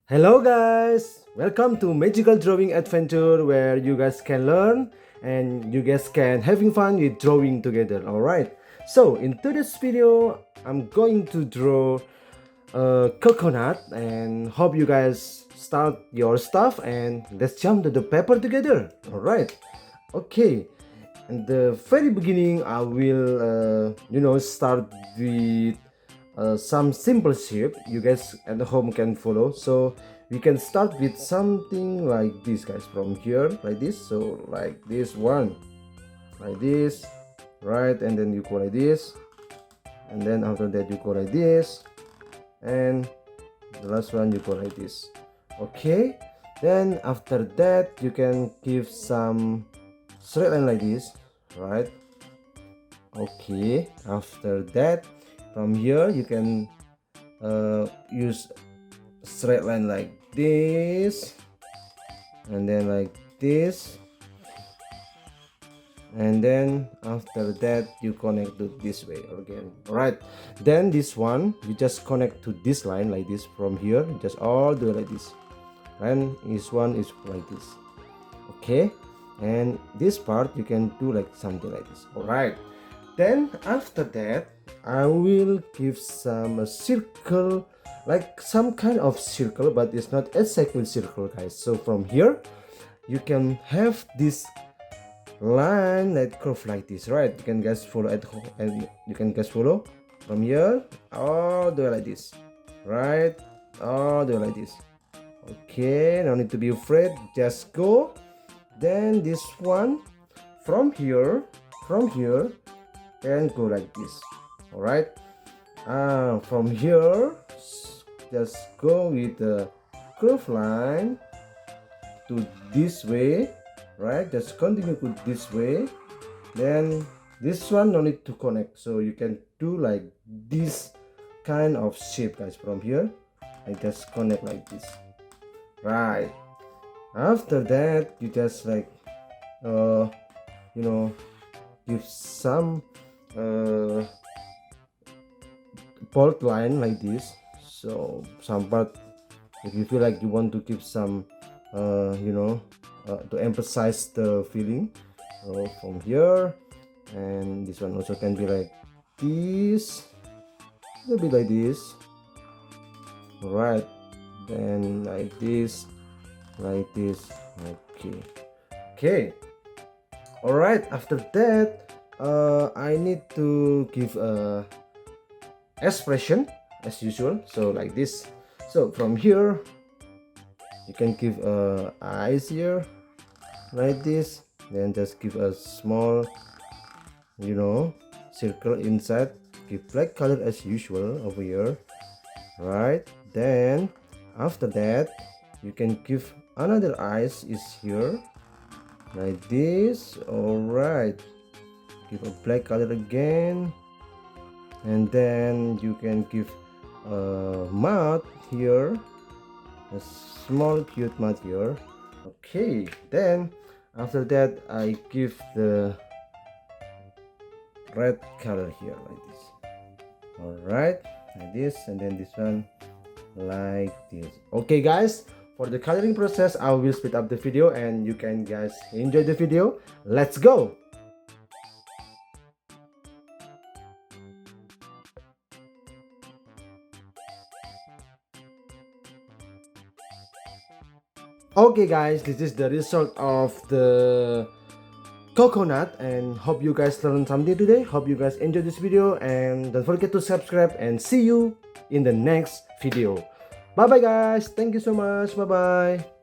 Hello guys! Welcome to Magical Drawing Adventure where you guys can learn and you guys can having fun with drawing together. Alright, so in today's video I'm going to draw a coconut and hope you guys start your stuff and let's jump to the paper together. Alright, okay. In the very beginning I will start with some simple shape you guys at home can follow. So we can start with something like this guys, from here like this. So like this one, like this, right? And then you go like this, and then after that you go like this, and the last one you go like this. Okay, then after that you can give some straight line like this, right? Okay, after that from here you can use straight line like this, and then like this, and then after that you connect to this way again. All right, then this one you just connect to this line like this, from here just all the way like this, and this one is like this. Okay, and this part you can do like something like this. All right, then after that I will give some circle, like some kind of circle, but it's not exactly circle guys. So from here you can have this line that curve like this, right? You can guys follow at home, and you can guys follow from here all the way like this, right? All the way like this. Okay, no need to be afraid, just go. Then this one from here and go like this. All right, from here just go with the curve line to this way, right? Just continue to this way. Then this one no need to connect, so you can do like this kind of shape guys. From here I just connect like this, right? After that you just like give some bold line like this. So some part, if you feel like you want to give some to emphasize the feeling, so from here, and this one also can be like this, a bit like this, right? Then like this, like this. Okay, all right. After that I need to give a expression as usual, so like this. So from here you can give eyes here like this, then just give a small circle inside, give black color as usual over here, right? Then after that you can give another eyes is here like this. All right, give a black color again, and then you can give a mouth here, a small cute mouth here. Okay, then after that I give the red color here like this. All right, like this, and then this one like this. Okay guys, for the coloring process I will speed up the video and you can guys enjoy the video. Let's go. Okay guys, this is the result of the coconut, and hope you guys learned something today. Hope you guys enjoyed this video, and don't forget to subscribe, and see you in the next video. Bye bye guys, thank you so much, bye bye.